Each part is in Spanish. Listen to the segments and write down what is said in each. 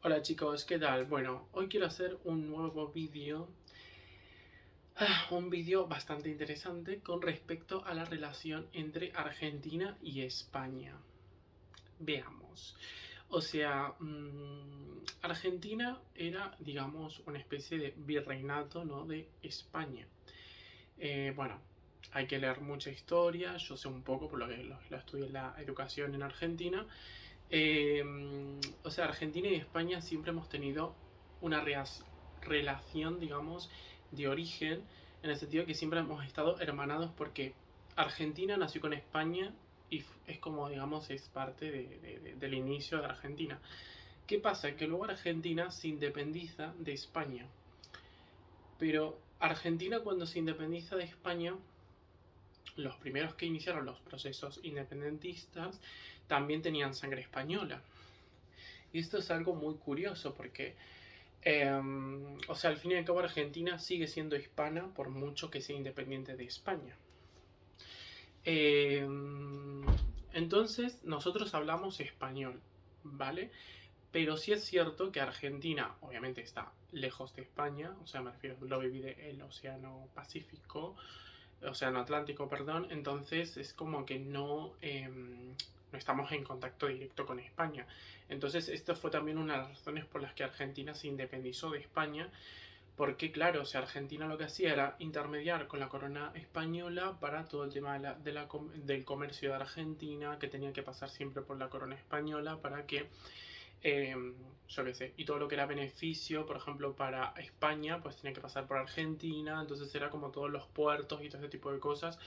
Hola chicos, ¿qué tal? Bueno, hoy quiero hacer un nuevo vídeo, un vídeo bastante interesante con respecto a la relación entre Argentina y España. Veamos. O sea, Argentina era, digamos, una especie de virreinato, ¿no? De España. Bueno, hay que leer mucha historia, yo sé un poco por lo estudié en la educación en Argentina. Eh, o sea, Argentina y España siempre hemos tenido una relación, digamos, de origen, en el sentido que siempre hemos estado hermanados porque Argentina nació con España y es como, digamos, es parte del inicio de Argentina. ¿Qué pasa? Que luego Argentina se independiza de España. Pero Argentina cuando se independiza de España, los primeros que iniciaron los procesos independentistas también tenían sangre española. Y esto es algo muy curioso porque, o sea, al fin y al cabo Argentina sigue siendo hispana por mucho que sea independiente de España. Eh, entonces, nosotros hablamos español, ¿vale? Pero sí es cierto que Argentina, obviamente, está lejos de España, o sea, me refiero, lo divide el Océano Pacífico, Océano Atlántico, perdón, entonces es como que no estamos en contacto directo con España. Entonces, esto fue también una de las razones por las que Argentina se independizó de España, porque claro, o sea, Argentina lo que hacía era intermediar con la corona española para todo el tema del comercio de Argentina, que tenía que pasar siempre por la corona española para que eh, yo qué sé, y todo lo que era beneficio, por ejemplo, para España, pues tenía que pasar por Argentina, entonces era como todos los puertos y todo ese tipo de cosas.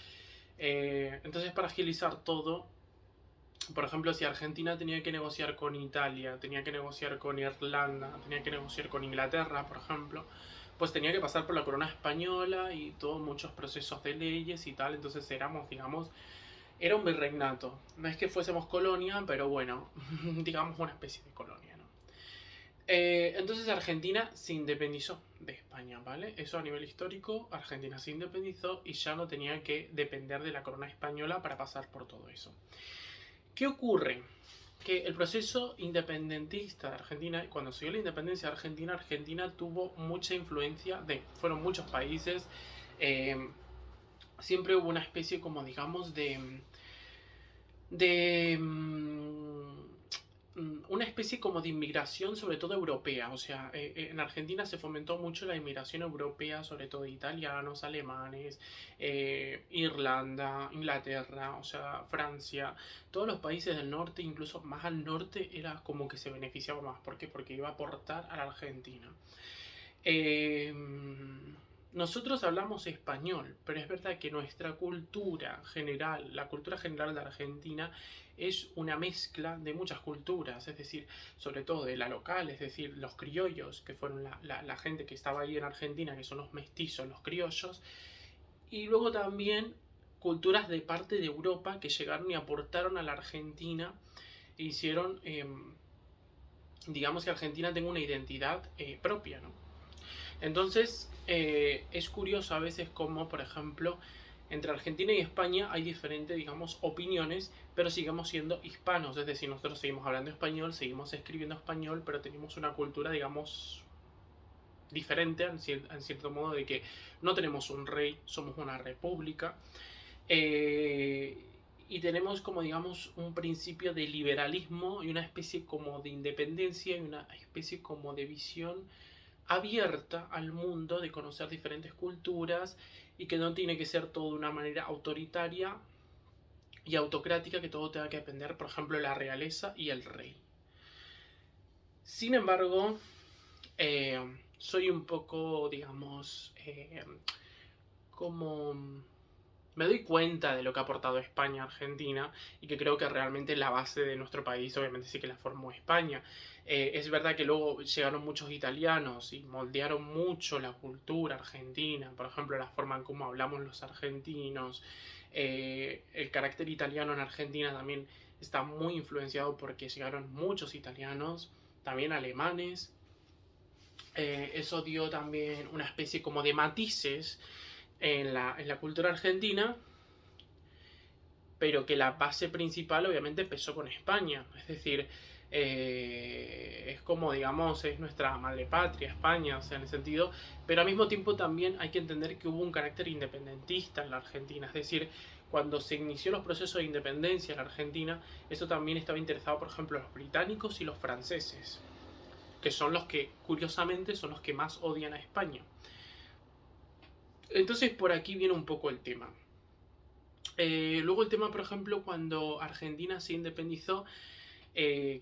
Entonces, para agilizar todo, por ejemplo, si Argentina tenía que negociar con Italia, tenía que negociar con Irlanda, tenía que negociar con Inglaterra, por ejemplo, pues tenía que pasar por la corona española y todos muchos procesos de leyes y tal, entonces éramos, digamos, era un virreinato. No es que fuésemos colonia, pero bueno, digamos una especie de colonia, ¿no? Entonces Argentina se independizó de España, ¿vale? Eso a nivel histórico, Argentina se independizó y ya no tenía que depender de la corona española para pasar por todo eso. ¿Qué ocurre? Que el proceso independentista de Argentina, cuando se dio la independencia de Argentina, Argentina tuvo mucha influencia fueron muchos países, eh, siempre hubo una especie como digamos de una especie como de inmigración, sobre todo europea. O sea, en Argentina se fomentó mucho la inmigración europea, sobre todo de italianos, alemanes, Irlanda, Inglaterra, o sea, Francia. Todos los países del norte, incluso más al norte, era como que se beneficiaba más. ¿Por qué? Porque iba a aportar a la Argentina. Eh, Nosotros hablamos español, pero es verdad que nuestra cultura general, la cultura general de Argentina, es una mezcla de muchas culturas, es decir, sobre todo de la local, es decir, los criollos, que fueron la gente que estaba ahí en Argentina, que son los mestizos, los criollos, y luego también culturas de parte de Europa que llegaron y aportaron a la Argentina e hicieron, digamos, que Argentina tenga una identidad propia, ¿no? Entonces, es curioso a veces cómo, por ejemplo, entre Argentina y España hay diferentes, digamos, opiniones, pero seguimos siendo hispanos, es decir, nosotros seguimos hablando español, seguimos escribiendo español, pero tenemos una cultura, digamos, diferente, en cierto modo, de que no tenemos un rey, somos una república, eh, y tenemos como, digamos, un principio de liberalismo y una especie como de independencia y una especie como de visión abierta al mundo, de conocer diferentes culturas y que no tiene que ser todo de una manera autoritaria y autocrática, que todo tenga que depender, por ejemplo, de la realeza y el rey. Sin embargo, eh, soy un poco, digamos, como me doy cuenta de lo que ha aportado España a Argentina y que creo que realmente la base de nuestro país obviamente sí que la formó España. Es verdad que luego llegaron muchos italianos y moldearon mucho la cultura argentina, por ejemplo la forma en cómo hablamos los argentinos, el carácter italiano en Argentina también está muy influenciado porque llegaron muchos italianos, también alemanes. Eso dio también una especie como de matices en la cultura argentina, pero que la base principal obviamente empezó con España. Es decir, Es como, digamos, es nuestra madre patria, España, o sea, en el sentido, pero al mismo tiempo también hay que entender que hubo un carácter independentista en la Argentina, es decir, cuando se inició los procesos de independencia en la Argentina, eso también estaba interesado, por ejemplo, los británicos y los franceses, que son los que, curiosamente, son los que más odian a España. Entonces, por aquí viene un poco el tema. Luego el tema, por ejemplo, cuando Argentina se independizó,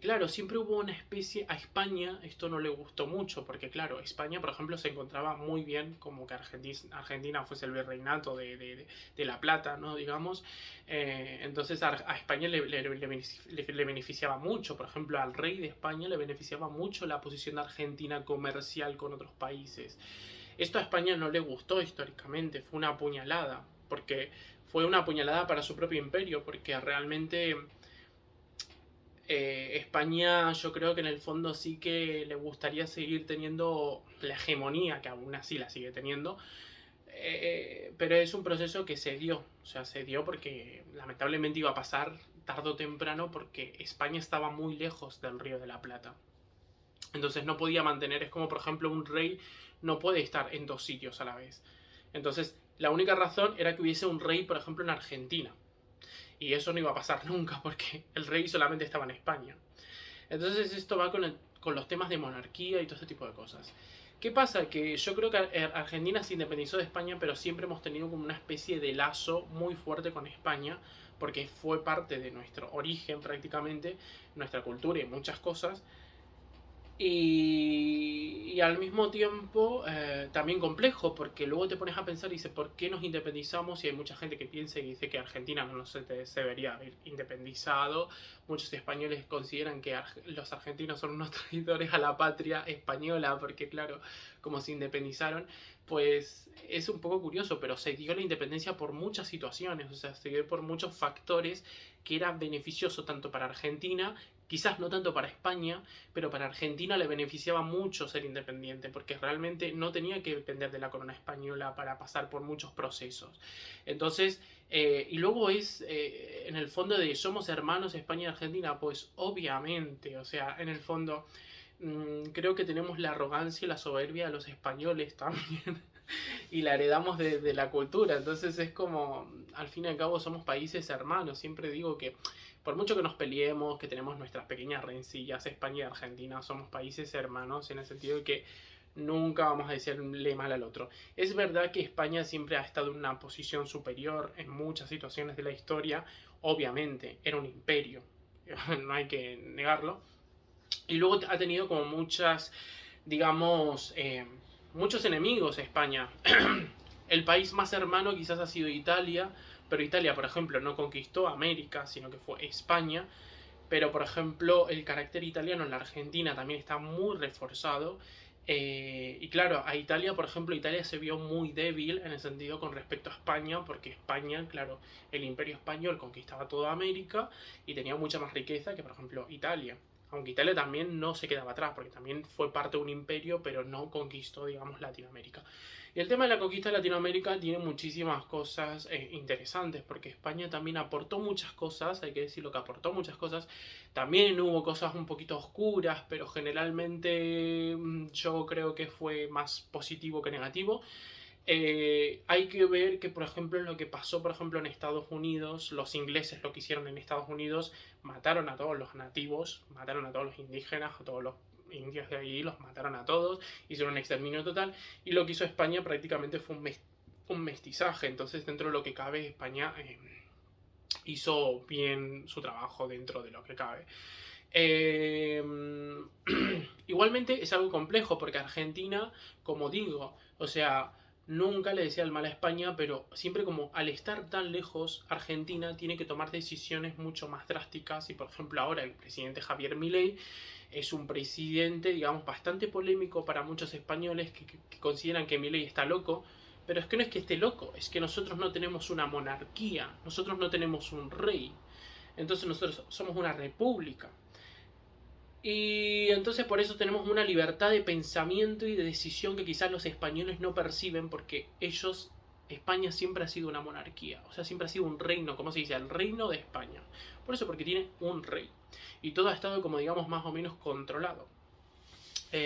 claro, siempre hubo una especie, a España esto no le gustó mucho, porque claro, España, por ejemplo, se encontraba muy bien como que Argentina fuese el virreinato de La Plata, ¿no? Digamos. Entonces a España le beneficiaba mucho, por ejemplo, al rey de España le beneficiaba mucho la posición de Argentina comercial con otros países. Esto a España no le gustó históricamente, fue una puñalada, porque fue una puñalada para su propio imperio, porque realmente España yo creo que en el fondo sí que le gustaría seguir teniendo la hegemonía, que aún así la sigue teniendo, pero es un proceso que se dio, o sea, se dio porque lamentablemente iba a pasar tarde o temprano porque España estaba muy lejos del Río de la Plata. Entonces no podía mantener, es como por ejemplo un rey no puede estar en dos sitios a la vez. Entonces la única razón era que hubiese un rey, por ejemplo, en Argentina. Y eso no iba a pasar nunca porque el rey solamente estaba en España. Entonces esto va con los temas de monarquía y todo este tipo de cosas. ¿Qué pasa? Que yo creo que Argentina se independizó de España, pero siempre hemos tenido como una especie de lazo muy fuerte con España, porque fue parte de nuestro origen prácticamente, nuestra cultura y muchas cosas. Y al mismo tiempo también complejo, porque luego te pones a pensar y dices, ¿por qué nos independizamos? Y hay mucha gente que piensa y dice que Argentina no se debería haber independizado. Muchos españoles consideran que los argentinos son unos traidores a la patria española, porque claro, como se independizaron, pues es un poco curioso, pero se dio la independencia por muchas situaciones, o sea, se dio por muchos factores que era beneficioso tanto para Argentina, quizás no tanto para España, pero para Argentina le beneficiaba mucho ser independiente, porque realmente no tenía que depender de la corona española para pasar por muchos procesos. Entonces, y luego es, en el fondo de somos hermanos España y Argentina, pues obviamente, o sea, en el fondo creo que tenemos la arrogancia y la soberbia de los españoles también. Y la heredamos de la cultura. Entonces es como, al fin y al cabo somos países hermanos. Siempre digo que por mucho que nos peleemos, que tenemos nuestras pequeñas rencillas, España y Argentina somos países hermanos en el sentido de que nunca vamos a decirle mal al otro. Es verdad que España siempre ha estado en una posición superior en muchas situaciones de la historia. Obviamente, era un imperio, no hay que negarlo. Y luego ha tenido como muchas, digamos, muchos enemigos España. El país más hermano quizás ha sido Italia, pero Italia, por ejemplo, no conquistó América, sino que fue España. Pero, por ejemplo, el carácter italiano en la Argentina también está muy reforzado. Y claro, a Italia, por ejemplo, Italia se vio muy débil en el sentido con respecto a España, porque España, claro, el imperio español conquistaba toda América y tenía mucha más riqueza que, por ejemplo, Italia. Aunque Italia también no se quedaba atrás, porque también fue parte de un imperio, pero no conquistó, digamos, Latinoamérica. Y el tema de la conquista de Latinoamérica tiene muchísimas cosas interesantes, porque España también aportó muchas cosas, hay que decirlo que aportó muchas cosas. También hubo cosas un poquito oscuras, pero generalmente yo creo que fue más positivo que negativo. Hay que ver que, por ejemplo, lo que pasó, por ejemplo, en Estados Unidos, los ingleses lo que hicieron en Estados Unidos, mataron a todos los nativos, mataron a todos los indígenas, a todos los indios de ahí, los mataron a todos, hicieron un exterminio total, y lo que hizo España prácticamente fue un mestizaje. Entonces, dentro de lo que cabe, España hizo bien su trabajo dentro de lo que cabe. Eh, Igualmente es algo complejo porque Argentina, como digo, o sea, nunca le decía el mal a España, pero siempre como al estar tan lejos, Argentina tiene que tomar decisiones mucho más drásticas y por ejemplo ahora el presidente Javier Milei es un presidente, digamos, bastante polémico para muchos españoles que consideran que Milei está loco, pero es que no es que esté loco, es que nosotros no tenemos una monarquía, nosotros no tenemos un rey, entonces nosotros somos una república. Y entonces por eso tenemos una libertad de pensamiento y de decisión que quizás los españoles no perciben porque ellos, España siempre ha sido una monarquía, o sea, siempre ha sido un reino, como se dice, el reino de España. Por eso, porque tiene un rey. y todo ha estado como digamos más o menos controlado.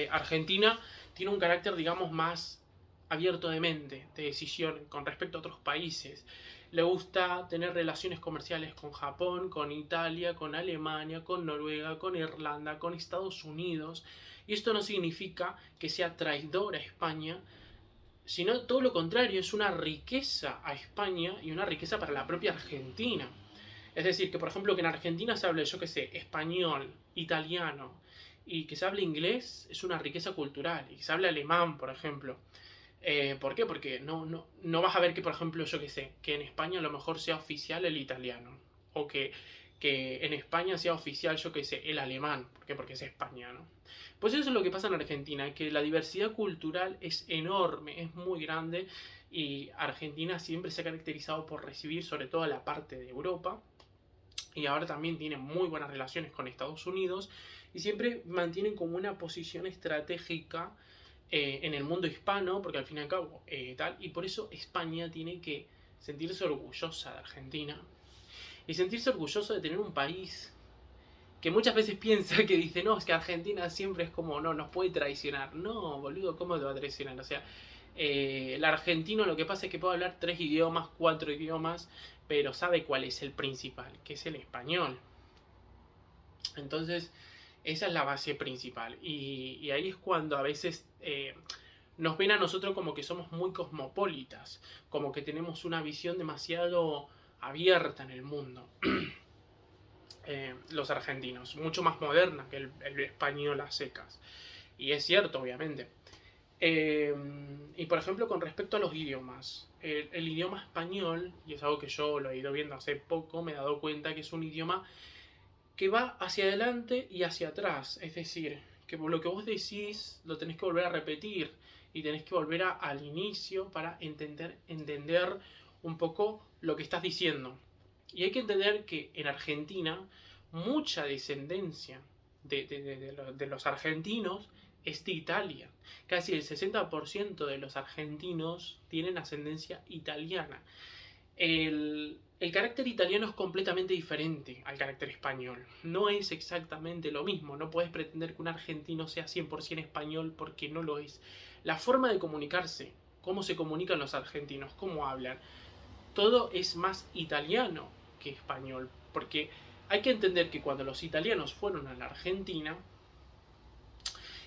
Argentina tiene un carácter digamos más abierto de mente, de decisión con respecto a otros países. Le gusta tener relaciones comerciales con Japón, con Italia, con Alemania, con Noruega, con Irlanda, con Estados Unidos. Y esto no significa que sea traidor a España, sino todo lo contrario, es una riqueza a España y una riqueza para la propia Argentina. Es decir, que por ejemplo que en Argentina se hable, yo qué sé, español, italiano y que se hable inglés es una riqueza cultural. Y que se hable alemán, por ejemplo. ¿Por qué? Porque no vas a ver que, por ejemplo, yo qué sé, que en España a lo mejor sea oficial el italiano. O que en España sea oficial, yo qué sé, el alemán. ¿Por qué? Porque es España, ¿no? Pues eso es lo que pasa en Argentina, que la diversidad cultural es enorme, es muy grande. Y Argentina siempre se ha caracterizado por recibir sobre todo la parte de Europa. Y ahora también tiene muy buenas relaciones con Estados Unidos. Y siempre mantienen como una posición estratégica en el mundo hispano, porque al fin y al cabo tal, y por eso España tiene que sentirse orgullosa de Argentina y sentirse orgulloso de tener un país que muchas veces piensa que dice, no, es que Argentina siempre es como, no, nos puede traicionar. No, boludo, ¿cómo te va a traicionar? O sea, el argentino lo que pasa es que puede hablar 3 idiomas, 4 idiomas, pero sabe cuál es el principal, que es el español. Entonces, esa es la base principal. Y ahí es cuando a veces nos ven a nosotros como que somos muy cosmopolitas, como que tenemos una visión demasiado abierta en el mundo. Los argentinos, mucho más moderna que el español a secas. Y es cierto, obviamente. Y por ejemplo, con respecto a los idiomas, el idioma español, y es algo que yo lo he ido viendo hace poco, me he dado cuenta que es un idioma que va hacia adelante y hacia atrás. Es decir, que por lo que vos decís lo tenés que volver a repetir y tenés que volver al inicio para entender un poco lo que estás diciendo. Y hay que entender que en Argentina mucha descendencia de los argentinos es de Italia. Casi el 60% de los argentinos tienen ascendencia italiana. El carácter italiano es completamente diferente al carácter español. No es exactamente lo mismo. No puedes pretender que un argentino sea 100% español porque no lo es. La forma de comunicarse, cómo se comunican los argentinos, cómo hablan, todo es más italiano que español. Porque hay que entender que cuando los italianos fueron a la Argentina,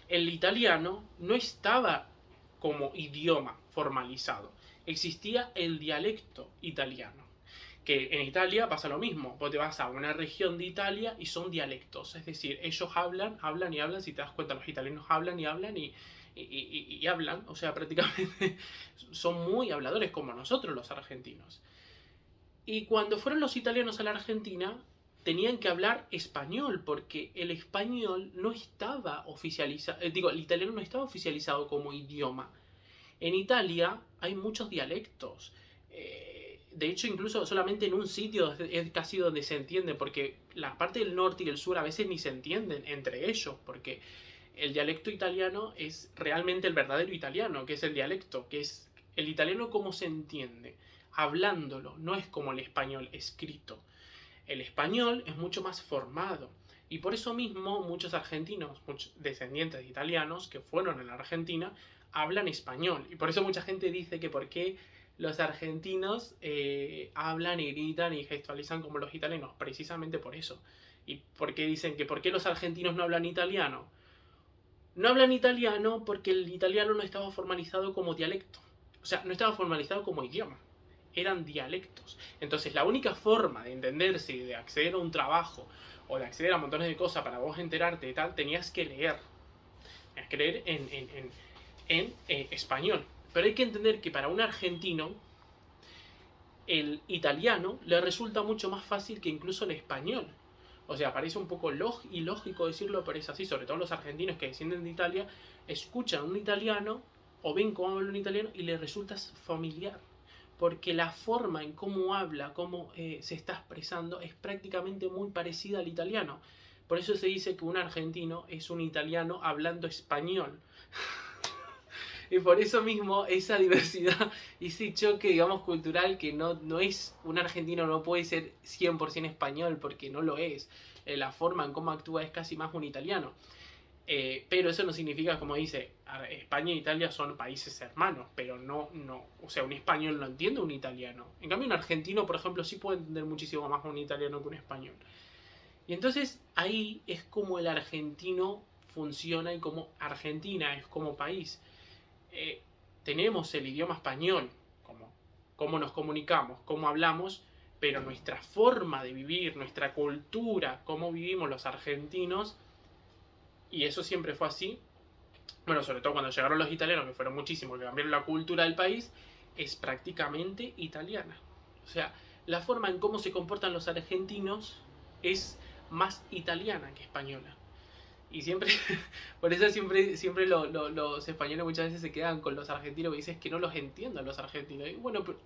el italiano no estaba como idioma formalizado. Existía el dialecto italiano. Que en Italia pasa lo mismo. Vos te vas a una región de Italia y son dialectos. Es decir, ellos hablan y hablan. Si te das cuenta, los italianos hablan y hablan y hablan. O sea, prácticamente son muy habladores como nosotros los argentinos. Y cuando fueron los italianos a la Argentina, tenían que hablar español, porque el español no estaba oficializado, el italiano no estaba oficializado como idioma. En Italia hay muchos dialectos. De hecho, incluso solamente en un sitio es casi donde se entiende, porque la parte del norte y el sur a veces ni se entienden entre ellos, porque el dialecto italiano es realmente el verdadero italiano, que es el dialecto, que es el italiano como se entiende, hablándolo, no es como el español escrito. El español es mucho más formado. Y por eso mismo muchos argentinos, muchos descendientes de italianos que fueron a la Argentina, hablan español. Y por eso mucha gente dice que por qué los argentinos hablan y gritan y gestualizan como los italianos. Precisamente por eso. ¿Y por qué dicen que por qué los argentinos no hablan italiano? No hablan italiano porque el italiano no estaba formalizado como dialecto. O sea, no estaba formalizado como idioma. Eran dialectos. Entonces, la única forma de entenderse y de acceder a un trabajo o de acceder a montones de cosas para vos enterarte y tal, tenías que leer. Tenías que leer en español. Pero hay que entender que para un argentino, el italiano le resulta mucho más fácil que incluso el español. O sea, parece un poco ilógico decirlo, pero es así. Sobre todo los argentinos que descienden de Italia, escuchan un italiano o ven cómo habla un italiano y les resulta familiar. Porque la forma en cómo habla, cómo se está expresando, es prácticamente muy parecida al italiano. Por eso se dice que un argentino es un italiano hablando español. Y por eso mismo esa diversidad y ese choque, digamos, cultural que no es un argentino no puede ser 100% español porque no lo es. la forma en cómo actúa es casi más un italiano. Pero eso no significa, como dice, España e Italia son países hermanos, pero no, o sea, un español no entiende un italiano. En cambio, un argentino, por ejemplo, sí puede entender muchísimo más un italiano que un español. Y entonces ahí es como el argentino funciona y como Argentina es como país. Eh, tenemos el idioma español, como cómo nos comunicamos, cómo hablamos, pero nuestra forma de vivir, nuestra cultura, cómo vivimos los argentinos, y eso siempre fue así, bueno, sobre todo cuando llegaron los italianos, que fueron muchísimos, que cambiaron la cultura del país, es prácticamente italiana. O sea, la forma en cómo se comportan los argentinos es más italiana que española. Y siempre, por eso siempre los españoles muchas veces se quedan con los argentinos y dicen que no los entiendo a los argentinos. Y bueno, pero,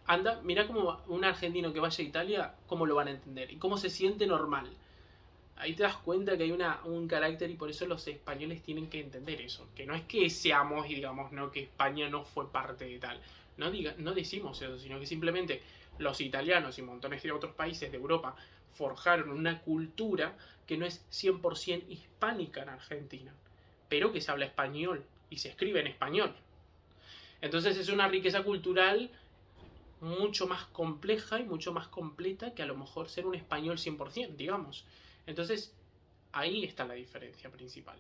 anda, mira como un argentino que vaya a Italia, cómo lo van a entender y cómo se siente normal. Ahí te das cuenta que hay un carácter y por eso los españoles tienen que entender eso. Que no es que seamos y digamos no que España no fue parte de tal. No decimos eso, sino que simplemente los italianos y montones de otros países de Europa forjaron una cultura que no es 100% hispánica en Argentina, pero que se habla español y se escribe en español. Entonces es una riqueza cultural mucho más compleja y mucho más completa que a lo mejor ser un español 100%, digamos. Entonces, ahí está la diferencia principal.